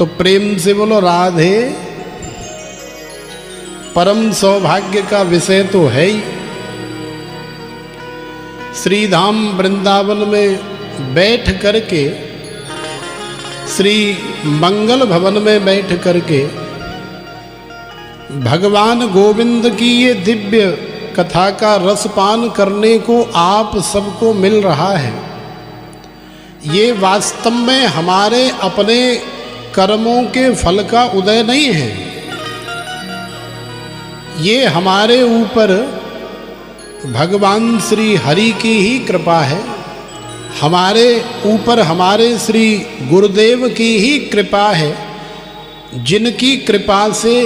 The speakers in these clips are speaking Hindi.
तो प्रेम से बोलो राधे। परम सौभाग्य का विषय तो है ही। श्री धाम वृंदावन में बैठ करके, श्री मंगल भवन में बैठ करके भगवान गोविंद की ये दिव्य कथा का रसपान करने को आप सबको मिल रहा है। ये वास्तव में हमारे अपने कर्मों के फल का उदय नहीं है। ये हमारे ऊपर भगवान श्री हरि की ही कृपा है। हमारे ऊपर हमारे श्री गुरुदेव की ही कृपा है, जिनकी कृपा से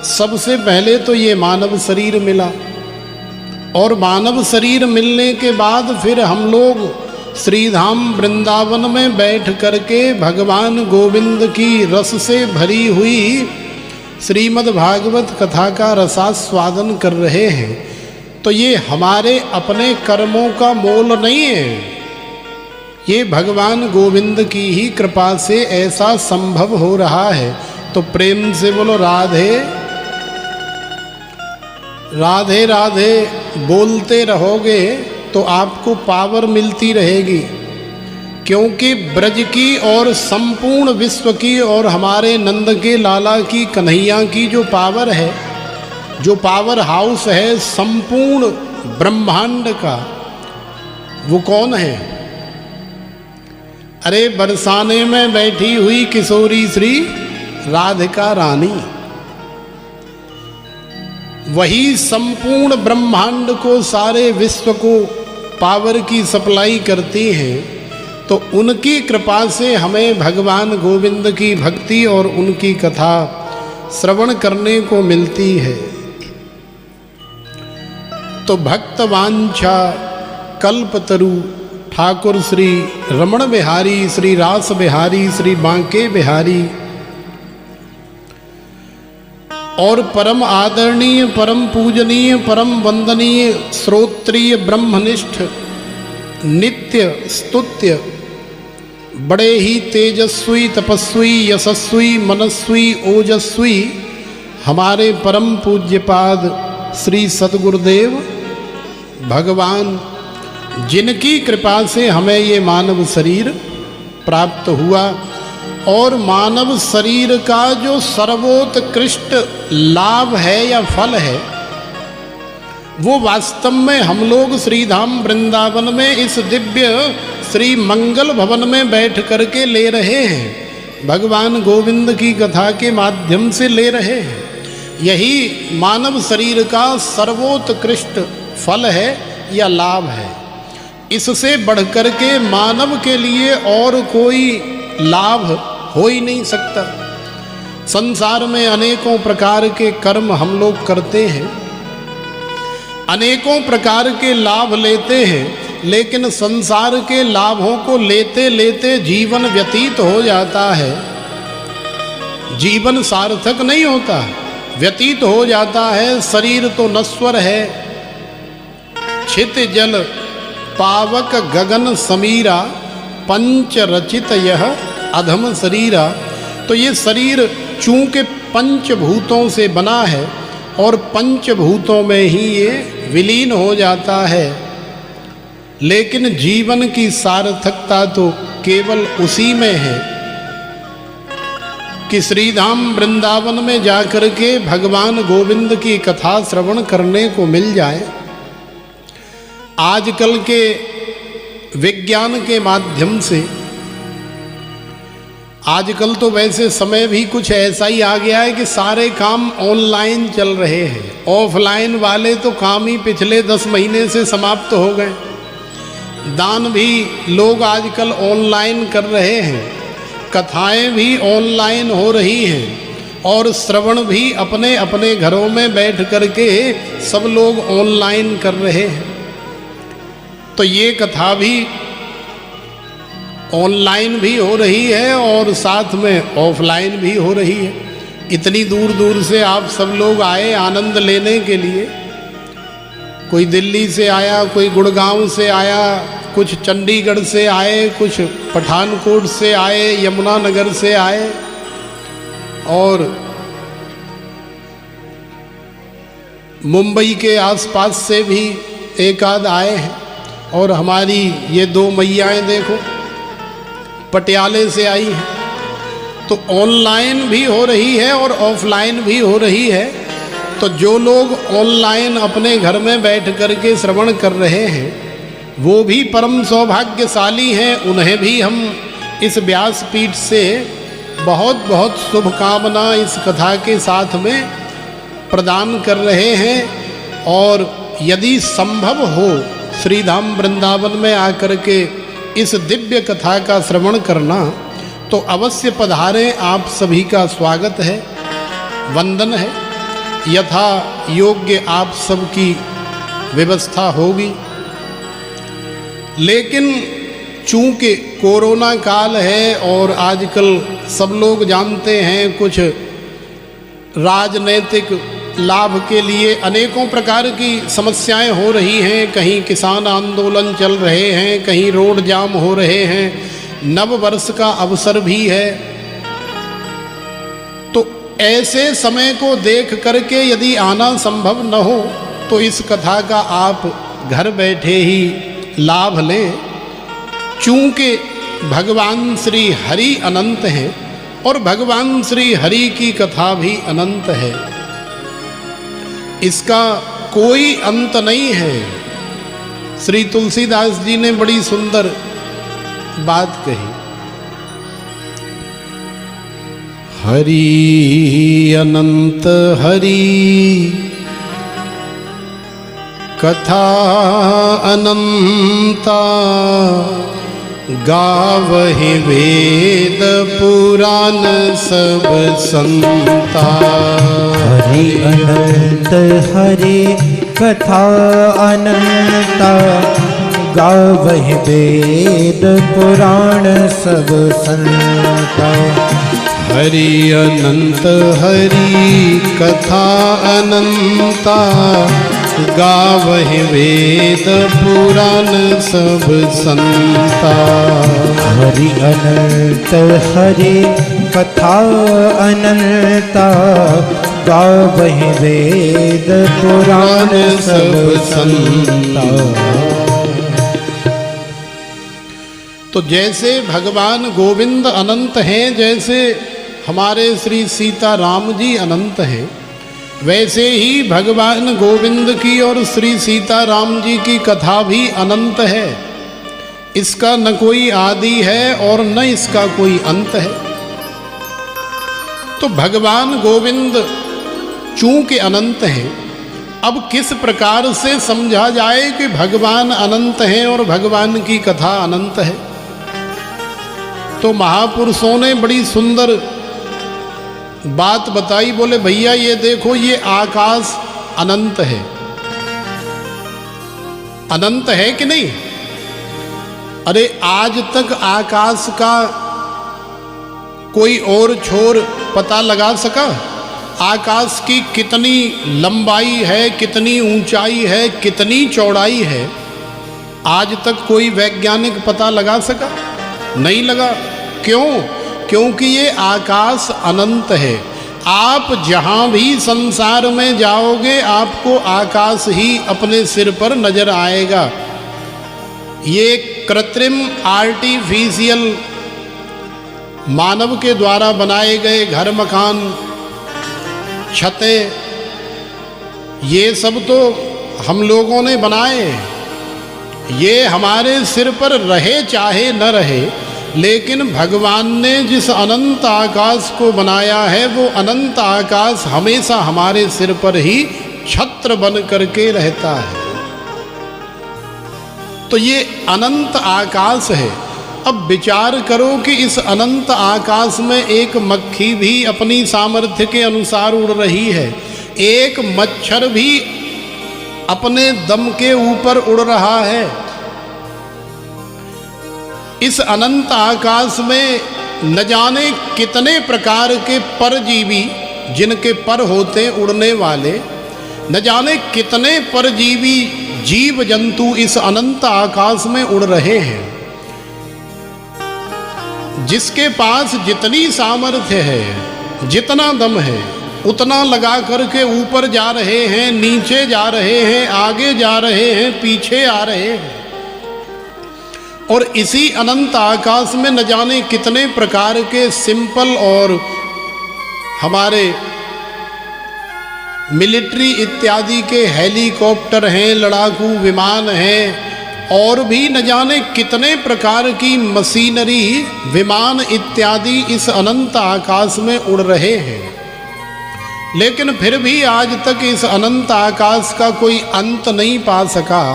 सबसे पहले तो ये मानव शरीर मिला, और मानव शरीर मिलने के बाद फिर हम लोग श्रीधाम वृंदावन में बैठ करके भगवान गोविंद की रस से भरी हुई श्रीमद् भागवत कथा का रसास्वादन कर रहे हैं। तो ये हमारे अपने कर्मों का मोल नहीं है, ये भगवान गोविंद की ही कृपा से ऐसा संभव हो रहा है। तो प्रेम से बोलो राधे राधे राधे बोलते रहोगे तो आपको पावर मिलती रहेगी, क्योंकि ब्रज की और संपूर्ण विश्व की और हमारे नंद के लाला की कन्हैया की जो पावर है, जो पावर हाउस है संपूर्ण ब्रह्मांड का, वो कौन है? अरे बरसाने में बैठी हुई किशोरी श्री राधिका रानी, वही संपूर्ण ब्रह्मांड को, सारे विश्व को पावर की सप्लाई करती हैं। तो उनकी कृपा से हमें भगवान गोविंद की भक्ति और उनकी कथा श्रवण करने को मिलती है। तो भक्तवांछा कल्पतरु ठाकुर श्री रमण बिहारी, श्री रास बिहारी, श्री बांके बिहारी और परम आदरणीय, परम पूजनीय, परम वंदनीय, श्रोत्रिय, ब्रह्मनिष्ठ, नित्य स्तुत्य, बड़े ही तेजस्वी, तपस्वी, यशस्वी, मनस्वी, ओजस्वी हमारे परम पूज्यपाद श्री सद्गुरुदेव भगवान, जिनकी कृपा से हमें ये मानव शरीर प्राप्त हुआ। और मानव शरीर का जो सर्वोत्कृष्ट लाभ है या फल है, वो वास्तव में हम लोग श्रीधाम वृंदावन में इस दिव्य श्री मंगल भवन में बैठ करके ले रहे हैं, भगवान गोविंद की कथा के माध्यम से ले रहे हैं। यही मानव शरीर का सर्वोत्कृष्ट फल है या लाभ है। इससे बढ़कर के मानव के लिए और कोई लाभ हो ही नहीं सकता। संसार में अनेकों प्रकार के कर्म हम लोग करते हैं, अनेकों प्रकार के लाभ लेते हैं, लेकिन संसार के लाभों को लेते लेते जीवन व्यतीत हो जाता है, जीवन सार्थक नहीं होता, व्यतीत हो जाता है। शरीर तो नश्वर है, छित जल पावक गगन समीरा, पंच रचित यह अधम शरीरा। तो ये शरीर चूंकि पंचभूतों से बना है और पंचभूतों में ही ये विलीन हो जाता है, लेकिन जीवन की सार्थकता तो केवल उसी में है कि श्रीधाम वृंदावन में जाकर के भगवान गोविंद की कथा श्रवण करने को मिल जाए। आजकल के विज्ञान के माध्यम से, आजकल तो वैसे समय भी कुछ ऐसा ही आ गया है कि सारे काम ऑनलाइन चल रहे हैं। ऑफलाइन वाले तो काम ही पिछले 10 महीने से समाप्त हो गए। दान भी लोग आजकल ऑनलाइन कर रहे हैं, कथाएं भी ऑनलाइन हो रही हैं, और श्रवण भी अपने अपने घरों में बैठ करके सब लोग ऑनलाइन कर रहे हैं। तो ये कथा भी ऑनलाइन भी हो रही है और साथ में ऑफलाइन भी हो रही है। इतनी दूर दूर से आप सब लोग आए आनंद लेने के लिए। कोई दिल्ली से आया, कोई गुड़गांव से आया, कुछ चंडीगढ़ से आए, कुछ पठानकोट से आए, यमुनानगर से आए, और मुंबई के आसपास से भी एक आध आए हैं। और हमारी ये दो मैयाएं देखो पटियाले से आई हैं। तो ऑनलाइन भी हो रही है और ऑफलाइन भी हो रही है। तो जो लोग ऑनलाइन अपने घर में बैठ कर के श्रवण कर रहे हैं वो भी परम सौभाग्यशाली हैं। उन्हें भी हम इस व्यासपीठ से बहुत बहुत शुभकामना इस कथा के साथ में प्रदान कर रहे हैं। और यदि संभव हो श्रीधाम वृंदावन में आकर के इस दिव्य कथा का श्रवण करना तो अवश्य पधारें। आप सभी का स्वागत है, वंदन है। यथा योग्य आप सबकी व्यवस्था होगी। लेकिन चूंकि कोरोना काल है और आजकल सब लोग जानते हैं कुछ राजनैतिक लाभ के लिए अनेकों प्रकार की समस्याएं हो रही हैं। कहीं किसान आंदोलन चल रहे हैं, कहीं रोड जाम हो रहे हैं, नव वर्ष का अवसर भी है। तो ऐसे समय को देख करके यदि आना संभव न हो तो इस कथा का आप घर बैठे ही लाभ लें। चूंकि भगवान श्री हरि अनंत हैं और भगवान श्री हरि की कथा भी अनंत है, इसका कोई अंत नहीं है। श्री तुलसीदास जी ने बड़ी सुंदर बात कही, हरि अनंत हरि कथा अनंता, गावहि वेद पुराण सब संता। हरि अनंत हरि कथा अनंता, गावहि वेद पुराण सब संता। हरि अनंत हरि कथा अनंता, गावहि वेद पुराण सब संता। हरि अनंत हरि कथा अनंता, गावहि वेद पुराण सब संता। तो जैसे भगवान गोविंद अनंत हैं, जैसे हमारे श्री सीताराम जी अनंत हैं, वैसे ही भगवान गोविंद की और श्री सीताराम जी की कथा भी अनंत है। इसका न कोई आदि है और न इसका कोई अंत है। तो भगवान गोविंद चूंकि अनंत हैं, अब किस प्रकार से समझा जाए कि भगवान अनंत हैं और भगवान की कथा अनंत है। तो महापुरुषों ने बड़ी सुंदर बात बताई। बोले भैया ये देखो, ये आकाश अनंत है। अनंत है कि नहीं? अरे आज तक आकाश का कोई और छोर पता लगा सका? आकाश की कितनी लंबाई है, कितनी ऊंचाई है, कितनी चौड़ाई है, आज तक कोई वैज्ञानिक पता लगा सका? नहीं लगा। क्यों? क्योंकि ये आकाश अनंत है। आप जहाँ भी संसार में जाओगे आपको आकाश ही अपने सिर पर नजर आएगा। ये कृत्रिम आर्टिफिशियल मानव के द्वारा बनाए गए घर मकान छतें, ये सब तो हम लोगों ने बनाए। ये हमारे सिर पर रहे चाहे न रहे, लेकिन भगवान ने जिस अनंत आकाश को बनाया है वो अनंत आकाश हमेशा हमारे सिर पर ही छत्र बन करके रहता है। तो ये अनंत आकाश है। अब विचार करो कि इस अनंत आकाश में एक मक्खी भी अपनी सामर्थ्य के अनुसार उड़ रही है, एक मच्छर भी अपने दम के ऊपर उड़ रहा है। इस अनंत आकाश में न जाने कितने प्रकार के परजीवी, जिनके पर होते उड़ने वाले, न जाने कितने परजीवी जीव जंतु इस अनंत आकाश में उड़ रहे हैं। जिसके पास जितनी सामर्थ्य है जितना दम है उतना लगा करके ऊपर जा रहे हैं, नीचे जा रहे हैं, आगे जा रहे हैं, पीछे आ रहे हैं। और इसी अनंत आकाश में न जाने कितने प्रकार के सिंपल और हमारे मिलिट्री इत्यादि के हेलीकॉप्टर हैं, लड़ाकू विमान हैं, और भी न जाने कितने प्रकार की मशीनरी, विमान इत्यादि इस अनंत आकाश में उड़ रहे हैं। लेकिन फिर भी आज तक इस अनंत आकाश का कोई अंत नहीं पा सका।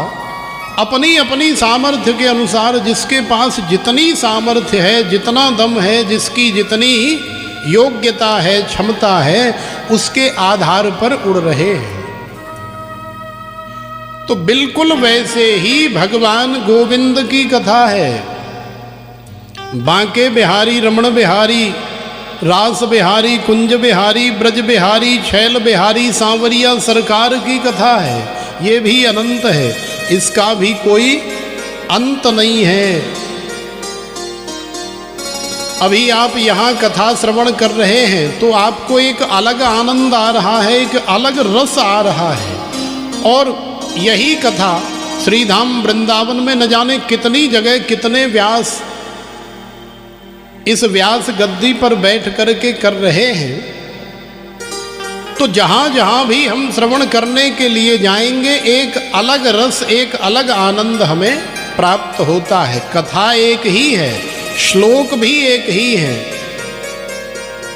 अपनी अपनी सामर्थ्य के अनुसार जिसके पास जितनी सामर्थ्य है, जितना दम है, जिसकी जितनी योग्यता है, क्षमता है, उसके आधार पर उड़ रहे हैं। तो बिल्कुल वैसे ही भगवान गोविंद की कथा है। बांके बिहारी, रमण बिहारी, रास बिहारी, कुंज बिहारी, ब्रज बिहारी, छैल बिहारी, सांवरिया सरकार की कथा है। ये भी अनंत है, इसका भी कोई अंत नहीं है। अभी आप यहाँ कथा श्रवण कर रहे हैं तो आपको एक अलग आनंद आ रहा है, एक अलग रस आ रहा है। और यही कथा श्रीधाम वृंदावन में न जाने कितनी जगह कितने व्यास इस व्यास गद्दी पर बैठ करके कर रहे हैं। तो जहाँ जहाँ भी हम श्रवण करने के लिए जाएंगे एक अलग रस, एक अलग आनंद हमें प्राप्त होता है। कथा एक ही है, श्लोक भी एक ही है,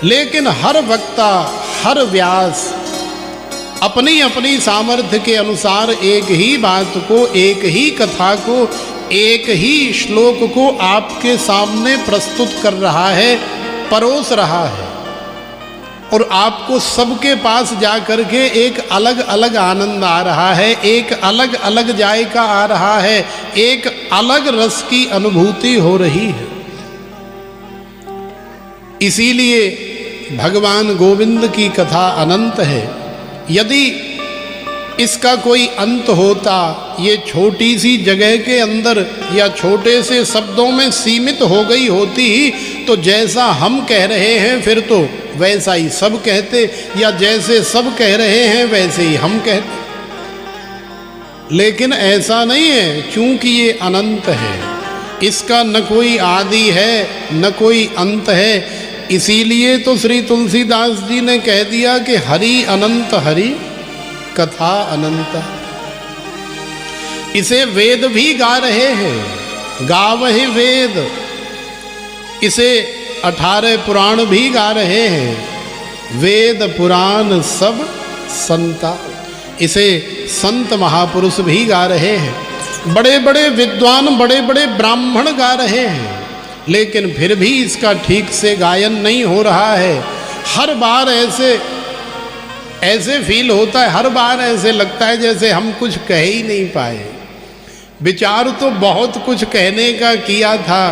लेकिन हर वक्ता, हर व्यास अपनी अपनी सामर्थ्य के अनुसार एक ही बात को, एक ही कथा को, एक ही श्लोक को आपके सामने प्रस्तुत कर रहा है, परोस रहा है। और आपको सबके पास जा करके एक अलग अलग आनंद आ रहा है, एक अलग अलग जायका आ रहा है, एक अलग रस की अनुभूति हो रही है। इसीलिए भगवान गोविंद की कथा अनंत है। यदि इसका कोई अंत होता, ये छोटी सी जगह के अंदर या छोटे से शब्दों में सीमित हो गई होती, तो जैसा हम कह रहे हैं फिर तो वैसा ही सब कहते, या जैसे सब कह रहे हैं वैसे ही हम कहते। लेकिन ऐसा नहीं है, क्योंकि ये अनंत है, इसका न कोई आदि है न कोई अंत है। इसीलिए तो श्री तुलसीदास जी ने कह दिया कि हरि अनंत हरि कथा अनंत। इसे वेद भी गा रहे हैं, गावहि वेद। इसे 18 पुराण भी गा रहे हैं, वेद पुराण सब संता। इसे संत महापुरुष भी गा रहे हैं, बड़े बड़े विद्वान, बड़े बड़े ब्राह्मण गा रहे हैं। लेकिन फिर भी इसका ठीक से गायन नहीं हो रहा है। हर बार ऐसे फील होता है, हर बार ऐसे लगता है जैसे हम कुछ कह ही नहीं पाए। विचार तो बहुत कुछ कहने का किया था,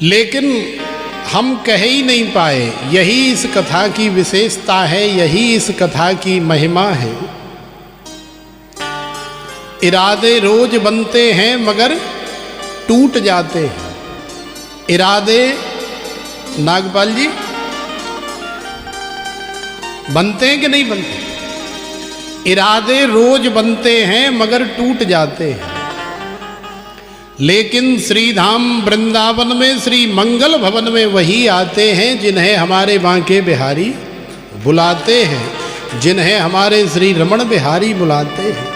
लेकिन हम कह ही नहीं पाए। यही इस कथा की विशेषता है, यही इस कथा की महिमा है। इरादे रोज बनते हैं मगर टूट जाते हैं। इरादे नागपाल जी बनते हैं कि नहीं बनते? इरादे रोज बनते हैं मगर टूट जाते हैं। लेकिन श्रीधाम वृंदावन में, श्री मंगल भवन में वही आते हैं जिन्हें हमारे बांके बिहारी बुलाते हैं, जिन्हें हमारे श्री रमण बिहारी बुलाते हैं।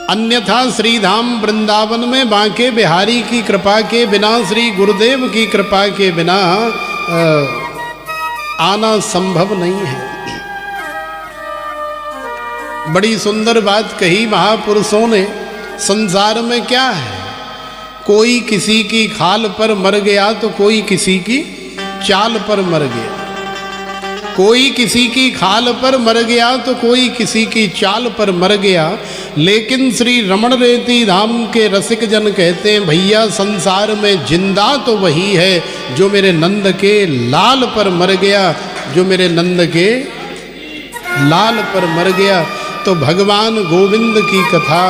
अन्यथा श्रीधाम वृंदावन में बांके बिहारी की कृपा के बिना, श्री गुरुदेव की कृपा के बिना आना संभव नहीं है। बड़ी सुंदर बात कही महापुरुषों ने। संसार में क्या है, कोई किसी की खाल पर मर गया तो कोई किसी की चाल पर मर गया, कोई किसी की खाल पर मर गया तो कोई किसी की चाल पर मर गया। लेकिन श्री रमण रेती धाम के रसिक जन कहते हैं, भैया संसार में जिंदा तो वही है जो मेरे नंद के लाल पर मर गया, जो मेरे नंद के लाल पर मर गया। तो भगवान गोविंद की कथा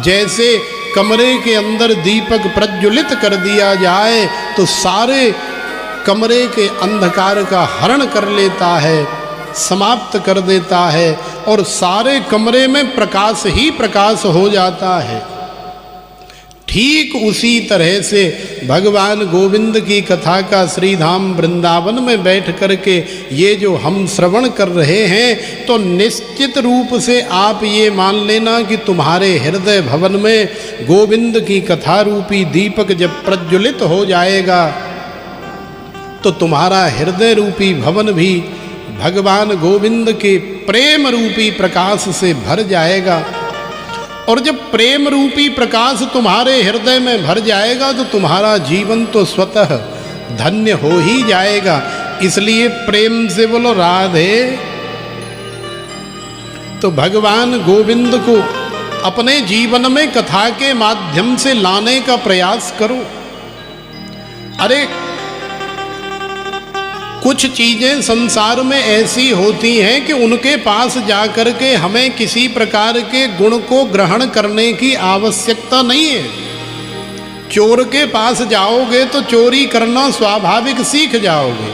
जैसे कमरे के अंदर दीपक प्रज्वलित कर दिया जाए तो सारे कमरे के अंधकार का हरण कर लेता है, समाप्त कर देता है और सारे कमरे में प्रकाश ही प्रकाश हो जाता है। ठीक उसी तरह से भगवान गोविंद की कथा का श्री धाम वृंदावन में बैठ करके ये जो हम श्रवण कर रहे हैं, तो निश्चित रूप से आप ये मान लेना कि तुम्हारे हृदय भवन में गोविंद की कथा रूपी दीपक जब प्रज्वलित हो जाएगा तो तुम्हारा हृदय रूपी भवन भी भगवान गोविंद के प्रेम रूपी प्रकाश से भर जाएगा। और जब प्रेम रूपी प्रकाश तुम्हारे हृदय में भर जाएगा तो तुम्हारा जीवन तो स्वतः धन्य हो ही जाएगा। इसलिए प्रेम से बोलो राधे। तो भगवान गोविंद को अपने जीवन में कथा के माध्यम से लाने का प्रयास करो। अरे कुछ चीज़ें संसार में ऐसी होती हैं कि उनके पास जाकर के हमें किसी प्रकार के गुण को ग्रहण करने की आवश्यकता नहीं है। चोर के पास जाओगे तो चोरी करना स्वाभाविक सीख जाओगे।